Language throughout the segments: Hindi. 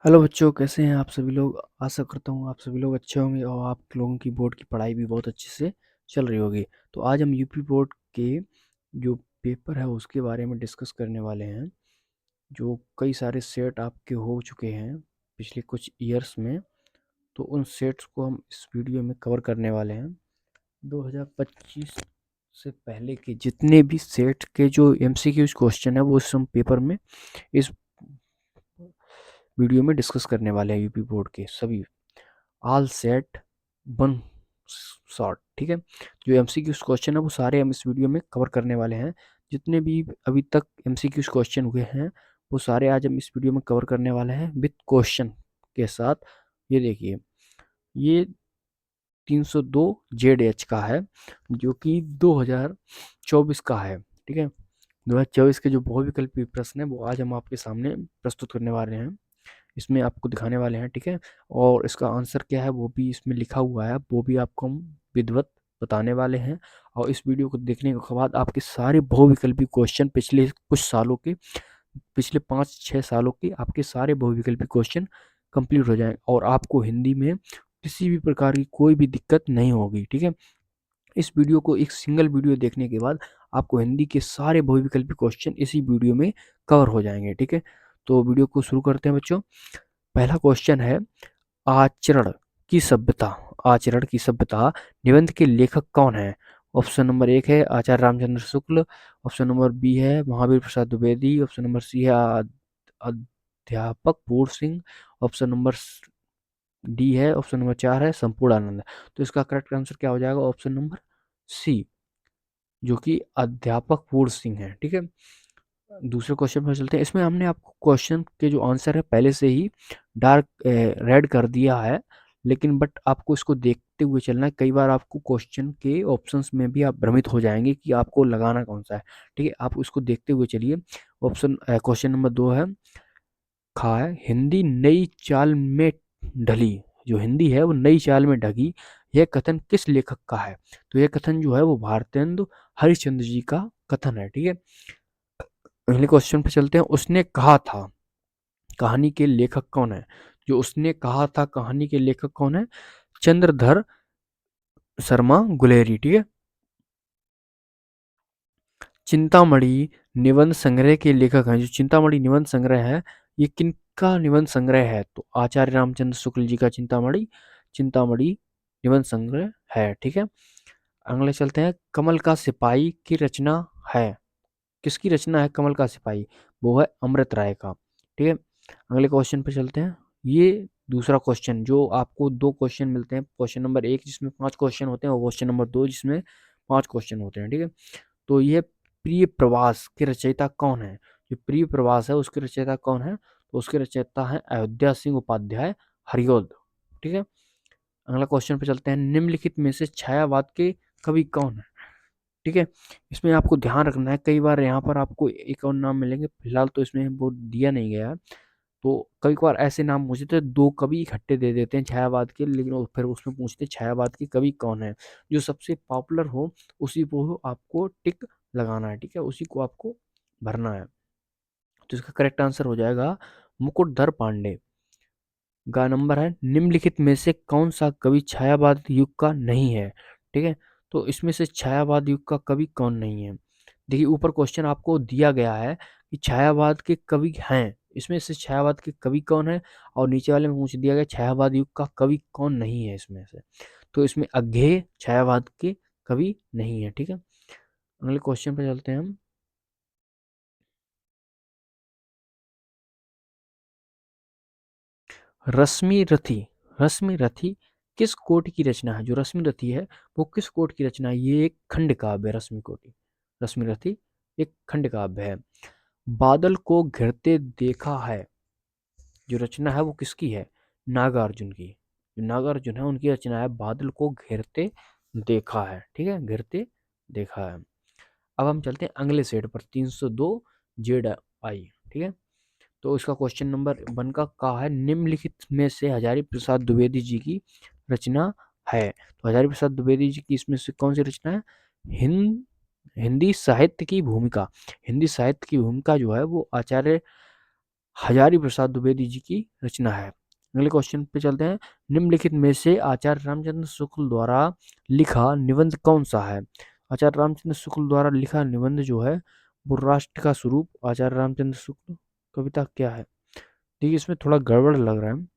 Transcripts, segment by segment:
हेलो बच्चों, कैसे हैं आप सभी लोग। आशा करता हूँ आप सभी लोग अच्छे होंगे और आप लोगों की बोर्ड की पढ़ाई भी बहुत अच्छे से चल रही होगी। तो आज हम यूपी बोर्ड के जो पेपर है उसके बारे में डिस्कस करने वाले हैं। जो कई सारे सेट आपके हो चुके हैं पिछले कुछ ईयर्स में, तो उन सेट्स को हम इस वीडियो में कवर करने वाले हैं। 2025 से पहले के जितने भी सेट के जो एमसीक्यूज क्वेश्चन है वो इस हम पेपर में इस वीडियो में डिस्कस करने वाले हैं। यूपी बोर्ड के सभी ऑल सेट वन शॉट, ठीक है। जो एमसीक्यूज क्वेश्चन है वो सारे हम इस वीडियो में कवर करने वाले हैं। जितने भी अभी तक एमसीक्यूज क्वेश्चन हुए हैं वो सारे आज हम इस वीडियो में कवर करने वाले हैं विद क्वेश्चन के साथ। ये देखिए, ये 302 जेड का है जो कि 2024 का है, ठीक है। 2024 के जो बहुविकल्पी प्रश्न है वो आज हम आपके सामने प्रस्तुत करने वाले हैं, इसमें आपको दिखाने वाले हैं, ठीक है। और इसका आंसर क्या है वो भी इसमें लिखा हुआ है, वो भी आपको हम विधिवत बताने वाले हैं। और इस वीडियो को देखने के बाद आपके सारे बहुविकल्पी क्वेश्चन पिछले कुछ सालों के, पिछले 5-6 सालों के आपके सारे बहुविकल्पी क्वेश्चन कंप्लीट हो जाएं और आपको हिंदी में किसी भी प्रकार की कोई भी दिक्कत नहीं होगी, ठीक है। इस वीडियो को एक सिंगल वीडियो देखने के बाद आपको हिंदी के सारे बहुविकल्पी क्वेश्चन इसी वीडियो में कवर हो जाएंगे, ठीक है। तो वीडियो को शुरू करते हैं बच्चों। पहला क्वेश्चन है, आचरण की सभ्यता। आचरण की सभ्यता निबंध के लेखक कौन है? ऑप्शन नंबर 1 है आचार्य Ramchandra Shukla, option number B है Mahavir Prasad Dwivedi, option number C है अध्यापक पूर्ण सिंह, ऑप्शन नंबर डी है, ऑप्शन नंबर 4 है संपूर्ण आनंद। तो इसका करेक्ट आंसर क्या हो जाएगा? ऑप्शन नंबर सी, जो कि अध्यापक पूर्ण सिंह है, ठीक है। दूसरे क्वेश्चन पर चलते हैं। इसमें हमने आपको क्वेश्चन के जो आंसर है पहले से ही डार्क रेड कर दिया है, लेकिन बट आपको इसको देखते हुए चलना है। कई बार आपको क्वेश्चन के ऑप्शंस में भी आप भ्रमित हो जाएंगे कि आपको लगाना कौन सा है, ठीक है। आप उसको देखते हुए चलिए। ऑप्शन क्वेश्चन नंबर 2 है, खा है, हिंदी नई चाल में ढली। जो हिंदी है वो नई चाल में ढगी, यह कथन किस लेखक का है? तो यह कथन जो है वो भारतेंदु हरिश्चंद्र जी का कथन है, ठीक है। अगले क्वेश्चन पे चलते हैं। उसने कहा था कहानी के लेखक कौन है? जो उसने कहा था कहानी के लेखक कौन है? चंद्रधर शर्मा गुलेरी, ठीक है। चिंतामणि निबंध संग्रह के लेखक हैं। जो चिंतामणि निबंध संग्रह है ये किनका निबंध संग्रह है? तो आचार्य रामचंद्र शुक्ल जी का चिंतामणि चिंतामणि निबंध संग्रह है, ठीक है। अगले चलते हैं। कमल का सिपाही की रचना है। किसकी रचना है कमल का सिपाही? वो है अमृत राय का, ठीक है। अगले क्वेश्चन पे चलते हैं। ये दूसरा क्वेश्चन, जो आपको दो क्वेश्चन मिलते हैं, क्वेश्चन नंबर 1 जिसमें 5 क्वेश्चन होते हैं और क्वेश्चन नंबर 2 जिसमें 5 क्वेश्चन होते हैं, ठीक है। तो ये प्रिय प्रवास के रचयिता कौन है? जो प्रिय प्रवास है उसके रचयिता कौन है? तो उसके रचयिता है अयोध्या सिंह उपाध्याय हरिऔध, ठीक है। अगला क्वेश्चन पे चलते हैं। निम्नलिखित में से छायावाद के कवि कौन है? ठीक है। इसमें आपको ध्यान रखना है, कई बार यहाँ पर आपको एक और नाम मिलेंगे, फिलहाल तो इसमें वो दिया नहीं गया है। तो कई बार ऐसे नाम पूछते हैं, दो कवि इकट्ठे दे देते हैं छायावाद के, लेकिन फिर उसमें पूछते हैं छायावाद के कवि कौन है। जो सबसे पॉपुलर हो उसी को आपको टिक लगाना है, ठीक है, उसी को आपको भरना है। तो इसका करेक्ट आंसर हो जाएगा मुकुटधर पांडे। गा नंबर है, निम्नलिखित में से कौन सा कवि छायावाद युग का नहीं है? ठीक है। तो इसमें से छायावाद युग का कवि कौन नहीं है? देखिए, ऊपर क्वेश्चन आपको दिया गया है कि छायावाद के कवि हैं, इसमें से छायावाद के कवि कौन है, और नीचे वाले में पूछ दिया गया छायावाद युग का कवि कौन नहीं है इसमें से। तो इसमें अज्ञेय छायावाद के कवि नहीं है, ठीक है। अगले क्वेश्चन पे चलते हैं हम। रश्मि रथी, रश्मि रथी किस कोटि की रचना है? जो रश्मि रथी है वो किस कोटि की रचना है? ये एक खंड काव्य है। रश्मि कोटि, रश्मि रथी एक खंड काव्य है। बादल को घिरते देखा है, जो रचना है वो किसकी है? नागार्जुन की। जो नागार्जुन है उनकी रचना है बादल को घेरते देखा है, ठीक है, घेरते देखा है। अब हम चलते हैं अगले सेट पर, 302 जेड आई, ठीक है। तो इसका क्वेश्चन नंबर 1 का कहा है, निम्नलिखित में से हजारी प्रसाद द्विवेदी जी की रचना है। तो हजारी प्रसाद द्विवेदी जी की इसमें से कौन सी रचना है? हिंद हिंदी साहित्य की भूमिका। हिंदी साहित्य की भूमिका जो है वो आचार्य हजारी प्रसाद द्विवेदी जी की रचना है। अगले क्वेश्चन पे चलते हैं। निम्नलिखित में से आचार्य रामचंद्र शुक्ल द्वारा लिखा निबंध कौन सा है? आचार्य रामचंद्र शुक्ल द्वारा लिखा निबंध जो है वो राष्ट्र का स्वरूप आचार्य रामचंद्र शुक्ल कविता क्या है? देखिए इसमें थोड़ा गड़बड़ लग रहा है।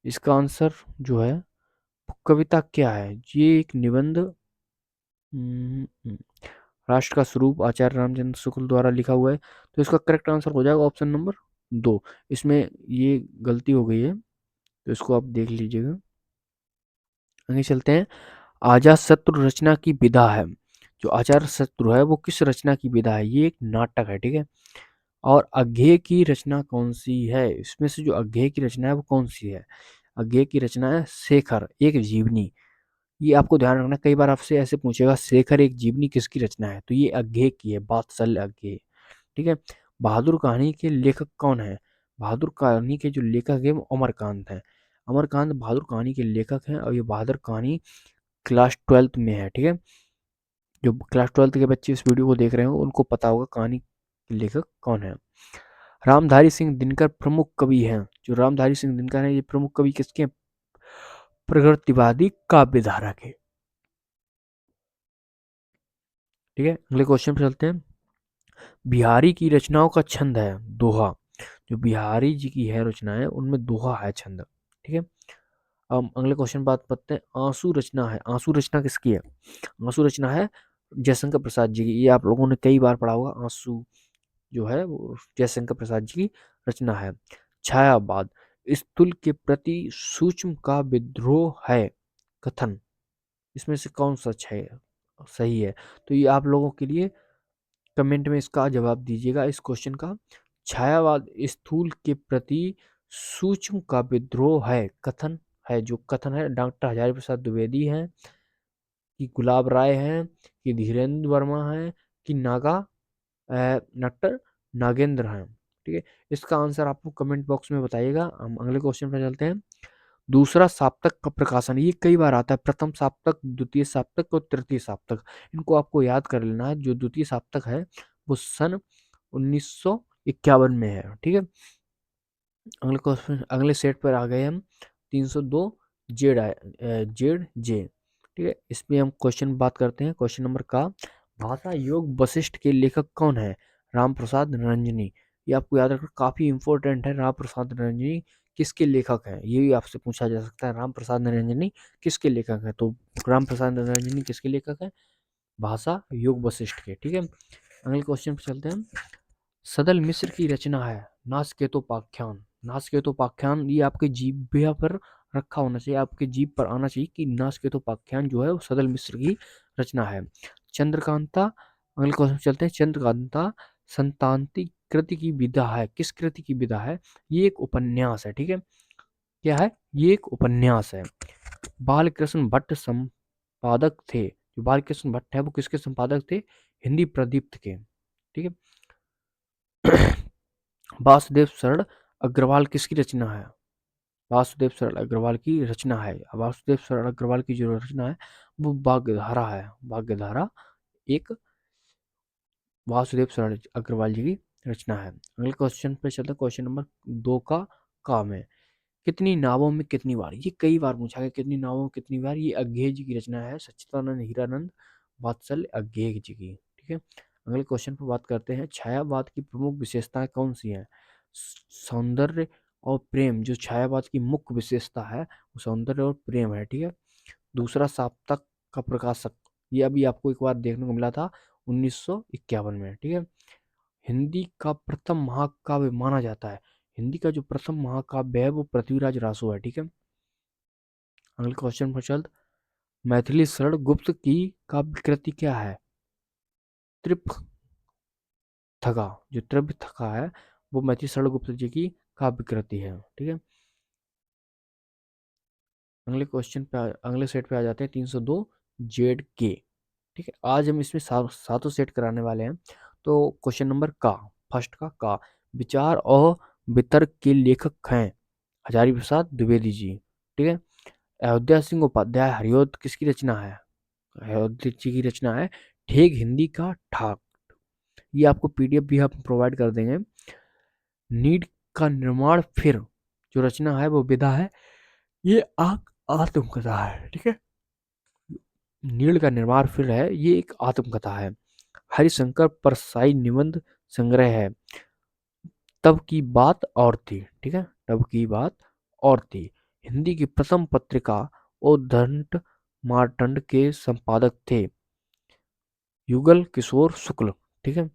इसका आंसर जो है वो कविता क्या है? ये एक निबंध राष्ट्र का स्वरूप आचार्य रामचंद्र शुक्ल द्वारा लिखा हुआ है। तो इसका करेक्ट आंसर हो जाएगा ऑप्शन नंबर 2। इसमें ये गलती हो गई है, तो इसको आप देख लीजिएगा। आगे चलते हैं। आजाद शत्रु रचना की विधा है। जो आचार्य शत्रु है वो किस रचना की विधा है? ये एक नाटक है, ठीक है। और अज्ञेय की रचना कौन सी है? इसमें से जो अज्ञेय की रचना है वो कौन सी है? अज्ञेय की रचना है शेखर एक जीवनी। ये आपको ध्यान रखना, कई बार आपसे ऐसे पूछेगा शेखर एक जीवनी किसकी रचना है, तो ये अज्ञेय की है, वात्सल्य अज्ञेय, ठीक है। बहादुर कहानी के लेखक कौन है? बहादुर कहानी के जो लेखक है वो अमरकांत है। अमरकांत बहादुर कहानी के लेखक हैं, और ये बहादुर कहानी क्लास 12th में है, ठीक है। जो क्लास 12th के बच्चे इस वीडियो को देख रहे हो उनको पता होगा कहानी के लेखक कौन है। रामधारी सिंह दिनकर प्रमुख कवि हैं। जो रामधारी सिंह दिनकर हैं ये प्रमुख कवि किसके हैं? प्रगतिवादी काव्य धारा के, ठीक है। अगले क्वेश्चन पे चलते हैं। बिहारी की रचनाओं का छंद है दोहा। जो बिहारी जी की है रचनाएं उनमें दोहा है छंद, ठीक है। अब अगले क्वेश्चन बात करते हैं। आंसू रचना है, आंसू रचना किसकी है? आंसू रचना है जयशंकर प्रसाद जी की। ये आप लोगों ने कई बार पढ़ा होगा। आंसू जो है वो जयशंकर प्रसाद जी की रचना है। छायावाद स्थूल के प्रति सूक्ष्म का विद्रोह है कथन, इसमें से कौन सच है, सही है? तो ये आप लोगों के लिए कमेंट में इसका जवाब दीजिएगा इस क्वेश्चन का। छायावाद स्थूल के प्रति सूक्ष्म का विद्रोह है कथन है। जो कथन है डॉक्टर हजारी प्रसाद द्विवेदी हैं, कि गुलाब राय हैं, कि धीरेन्द्र वर्मा हैं, कि डॉक्टर नागेंद्र हैं, ठीक है। इसका आंसर आपको कमेंट बॉक्स में बताइएगा। हम अगले क्वेश्चन पर चलते हैं। दूसरा साप्तक का प्रकाशन, ये कई बार आता है। प्रथम साप्तक, द्वितीय साप्तक और तृतीय साप्तक, इनको आपको याद कर लेना है। जो द्वितीय साप्तक है वो सन 1951 में है, ठीक है। अगले क्वेश्चन, अगले सेट पर आ गए हम। 302 जेड जे, ठीक है। इसमें हम क्वेश्चन बात करते हैं। क्वेश्चन नंबर का, भाषा योग वशिष्ठ के लेखक कौन है? राम प्रसाद रंजनी। ये आपको याद रखना काफी इंपॉर्टेंट है। राम प्रसाद रंजनी किसके लेखक हैं, ये भी आपसे पूछा जा सकता है। राम प्रसाद रंजनी किसके लेखक हैं? तो राम प्रसाद रंजनी किसके लेखक हैं? भाषा योग वशिष्ठ के, ठीक है। अगले क्वेश्चन पे चलते हैं। सदल मिश्र की रचना है नासकेतोपाख्यान। नासकेतोपाख्यान ये आपके जीभ पर रखा होना चाहिए, आपके जीभ पर आना चाहिए कि नासकेतोपाख्यान जो है वो सदल मिश्र की रचना है। चंद्रकांता, अगले क्वेश्चन चलते हैं। चंद्रकांता संतांति कृति की विधा है, किस कृति की विधा है? ये एक उपन्यास है, ठीक है। क्या है? ये एक उपन्यास है। बालकृष्ण भट्ट संपादक थे। जो बालकृष्ण भट्ट है वो किसके संपादक थे? हिंदी प्रदीप्त के, ठीक है। वासुदेव शरण अग्रवाल किसकी रचना है? वासुदेव शरण अग्रवाल की रचना है। वासुदेव शरण अग्रवाल की जो रचना है वो भाग्यधारा है। भाग्यधारा एक वासुदेव शरण अग्रवाल जी की रचना है। अगले क्वेश्चन पे चलते हैं। क्वेश्चन नंबर 2 का काम है कितनी नावों में कितनी बार। ये कई बार पूछा गया, कितनी नावों में कितनी बार। ये अज्ञेय जी की रचना है, सच्चिदानंद हीरानंद वात्सल्य अज्ञेय जी की, ठीक है। अगले क्वेश्चन पर बात करते हैं। छायावाद की प्रमुख विशेषताएं कौन सी हैं? सौंदर्य और प्रेम। जो छायावाद की मुख्य विशेषता है वो सौंदर्य और प्रेम है, ठीक है। दूसरा साप्तक का प्रकाशक, ये अभी आपको एक बार देखने को मिला था 1951 में, ठीक है। हिंदी का प्रथम महाकाव्य माना जाता है। हिंदी का जो प्रथम महाकाव्य है वो पृथ्वीराज रासो है, ठीक है। अगले क्वेश्चन पर चल। मैथिली शरण गुप्त की काव्य कृति क्या है? त्रिपथगा। जो त्रिपथगा है वो मैथिली शरण गुप्त जी की काव्य कृति है, ठीक है। अगले क्वेश्चन पे अगले सेट पे आ जाते हैं। 302 जेड के, ठीक है। आज हम इसमें सातों सेट कराने वाले हैं। तो क्वेश्चन नंबर का, फर्स्ट का विचार और वितर्क के लेखक हैं हजारी प्रसाद द्विवेदी जी, ठीक है। अयोध्या सिंह उपाध्याय हरिऔध किसकी रचना है? अयोध्या जी की रचना है। ठेग हिंदी का ठाक, ये आपको पीडीएफ भी हम प्रोवाइड कर देंगे। नीड का निर्माण फिर जो रचना है वो विधा है, ये आत्मकथा है। ठीक है, नीड का निर्माण फिर है, ये एक आत्मकथा है। हरिशंकर परसाई निबंध संग्रह है। तब की बात और थी। ठीक है, तब की बात और थी हिंदी की प्रथम पत्रिका उद्दंड मार्तंड के संपादक थे युगल किशोर शुक्ल। ठीक है,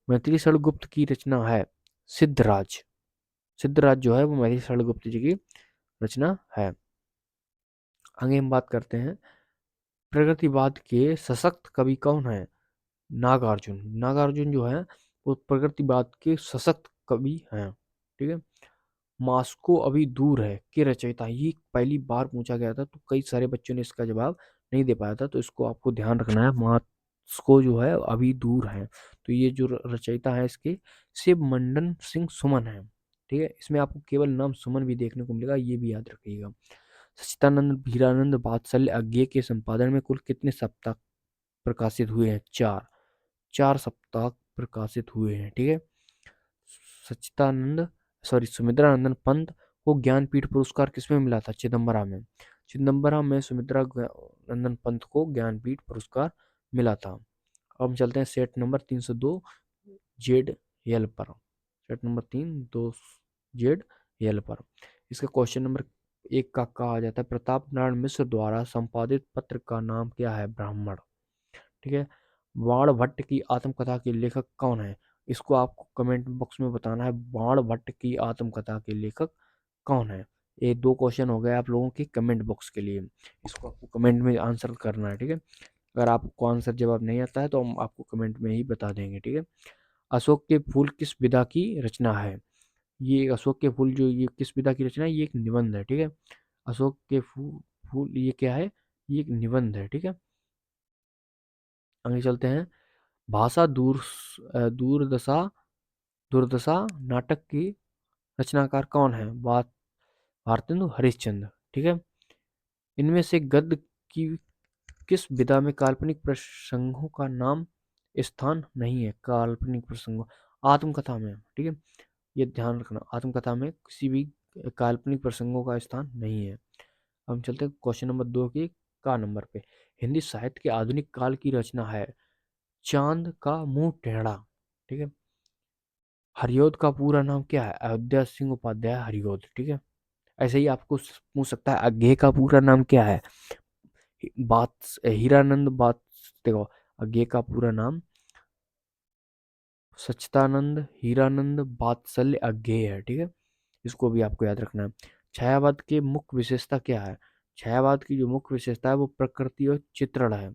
मैथिली शरण गुप्त की रचना है सिद्धराज। सिद्धराज जो है वो मैथिली शरण गुप्त जी की रचना है। आगे हम बात करते हैं प्रगतिवाद के सशक्त कवि कौन है। नागार्जुन। नागार्जुन जो है वो प्रगतिवाद के सशक्त कवि हैं। ठीक है, मास्को अभी दूर है के रचयिता, ये पहली बार पूछा गया था तो कई सारे बच्चों ने इसका जवाब नहीं दे पाया था, तो इसको आपको ध्यान रखना है। मास्को जो है अभी दूर है, तो ये जो रचयिता है इसके शिव मंडन सिंह सुमन है। ठीक है, इसमें आपको केवल नाम सुमन भी देखने को मिलेगा, ये भी याद रखिएगा। सच्चिदानंद भीरानंद वात्सल्य अज्ञे के संपादन में कुल कितने सप्ताह प्रकाशित हुए हैं। चार। चार सप्ताह प्रकाशित हुए हैं। ठीक है, सच्चिदानंद सुमित्रानंदन पंत को ज्ञानपीठ पुरस्कार किसमें मिला था। चिदम्बरा में। चिदम्बरा में सुमित्रा नंदन पंत को ज्ञानपीठ पुरस्कार मिला था। अब हम चलते हैं सेट नंबर 302 जेड यल पर। सेट नंबर 302 जेड यल पर। इसका क्वेश्चन नंबर 1 का कहा जाता है प्रताप नारायण मिश्र द्वारा संपादित पत्र का नाम क्या है। ब्राह्मण। ठीक है, बाण भट्ट की आत्मकथा के लेखक कौन है। इसको आपको कमेंट बॉक्स में बताना है, बाण भट्ट की आत्मकथा के लेखक कौन है। ये 2 क्वेश्चन हो गए आप लोगों के कमेंट बॉक्स के लिए, इसको आपको कमेंट में आंसर करना है। ठीक है, अगर आपको आंसर जवाब नहीं आता है तो हम आपको कमेंट में ही बता देंगे। ठीक है, अशोक के फूल किस विधा की रचना है। ये अशोक के फूल जो ये किस विधा की रचना है, ये एक निबंध है। ठीक है, अशोक के फूल फूल ये क्या है, ये एक निबंध है। ठीक है, आगे चलते हैं। भाषा दूरदशा दुर्दशा नाटक की रचनाकार कौन है। बात भारतेंदु हरिश्चंद्र। ठीक है, इनमें से गद्य की किस विधा में काल्पनिक प्रसंगों का नाम स्थान नहीं है। काल्पनिक प्रसंगों आत्मकथा में। ठीक है, ये ध्यान रखना, आत्मकथा में किसी भी काल्पनिक प्रसंगों का स्थान नहीं है। हम चलते हैं क्वेश्चन नंबर 2 के का नंबर पे। हिंदी साहित्य के आधुनिक काल की रचना है चांद का मुंह टेढ़ा। ठीक है, हरिऔध का पूरा नाम क्या है। अयोध्या सिंह उपाध्याय हरिऔध। ठीक है, ऐसे ही आपको पूछ सकता है अज्ञे का पूरा नाम क्या है। बात हीरानंद बात देखो, अज्ञे का पूरा नाम सच्चिदानंद हीरानंद वात्सल्य अज्ञेय है। ठीक है, इसको भी आपको याद रखना है। छायावाद की मुख्य विशेषता क्या है। छायावाद की जो मुख्य विशेषता है वो प्रकृति और चित्रण है।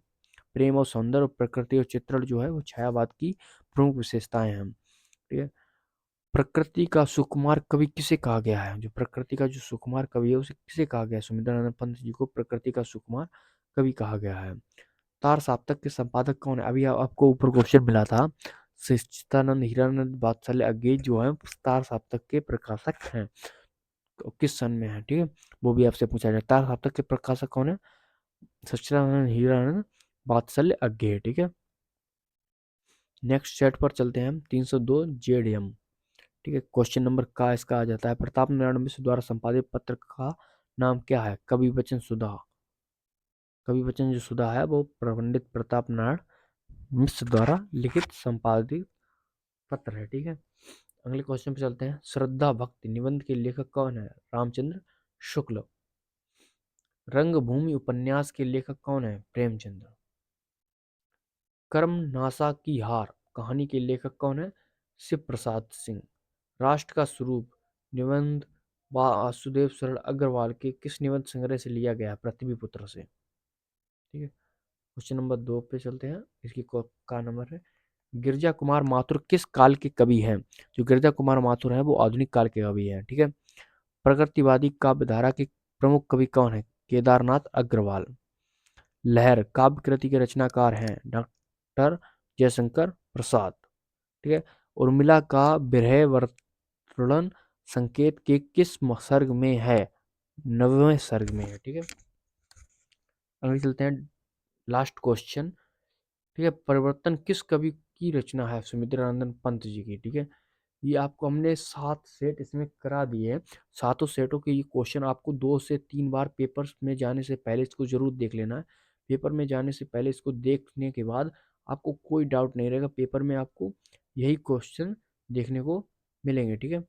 प्रेम और सौंदर्य और प्रकृति और चित्रण जो है वो छायावाद की प्रमुख विशेषताएं हैं। ठीक है, प्रकृति का सुकुमार कवि किसे कहा गया है। जो प्रकृति का जो सुकुमार कवि है उसे किसे कहा गया है। सुमित्रानंद पंत जी को प्रकृति का सुकुमार कवि कहा गया है। तार साप्तक के संपादक कौन है। अभी आपको ऊपर क्वेश्चन मिला था, सच्चिदानंद हीरानंद वात्सल्य अज्ञेय जो है तार साप्तक के प्रकाशक हैं। तो किस सन में है। ठीक है, वो भी आपसे पूछा जाए। तार साप्तक के प्रकाशक कौन है। सच्चिदानंद हीरानंद वात्सल्य अज्ञेय। ठीक है, नेक्स्ट सेट पर चलते हैं हम 302 जेडीएम। ठीक है, क्वेश्चन नंबर का इसका आ जाता है प्रताप नारायण मिश्र द्वारा संपादित पत्र का नाम क्या है। कवि वचन सुधा। कवि वचन जो सुधा है वो पंडित प्रताप नारायण मिश्र द्वारा लिखित संपादित पत्र है। ठीक है, अगले क्वेश्चन पे चलते हैं। श्रद्धा भक्ति निबंध के लेखक कौन है। रामचंद्र शुक्ल। रंगभूमि उपन्यास के लेखक कौन है। प्रेमचंद्र। कर्म नासा की हार कहानी के लेखक कौन है। शिव प्रसाद सिंह। राष्ट्र का स्वरूप निबंध वासुदेव शरण अग्रवाल के किस निबंध संग्रह से लिया गया है। पृथ्वीपुत्र से। ठीक है, क्वेश्चन नंबर 2 पे चलते हैं। इसकी का नंबर है गिरजा कुमार माथुर किस काल के कवि हैं। जो गिरजा कुमार माथुर हैं वो आधुनिक काल के कवि हैं। ठीक है, प्रकृतिवादी काव्य धारा के प्रमुख कवि कौन है। केदारनाथ अग्रवाल। लहर काव्य कृति के रचनाकार हैं डॉक्टर जयशंकर प्रसाद। ठीक है, उर्मिला का विरह वर्णन संकेत के किस सर्ग में है। 9वें सर्ग में है। ठीक है, अगले चलते हैं लास्ट क्वेश्चन ठीक है। परिवर्तन किस कवि की रचना है? सुमित्रानंद पंत जी की। ठीक है। ये आपको हमने 7 सेट इसमें करा दिए हैं। सातों सेटों के ये क्वेश्चन आपको 2 से 3 बार पेपर में जाने से पहले इसको जरूर देख लेना है। पेपर में जाने से पहले इसको देखने के बाद आपको कोई डाउट नहीं रहेगा, पेपर में आपको यही क्वेश्चन देखने को मिलेंगे। ठीक है।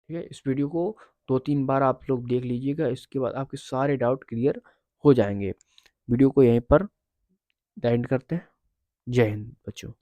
ठीक है। इस वीडियो को 2-3 बार आप लोग देख लीजिएगा, इसके बाद आपके सारे डाउट क्लियर हो जाएंगे। वीडियो को यहीं पर एंड करते हैं। जय हिंद बच्चों।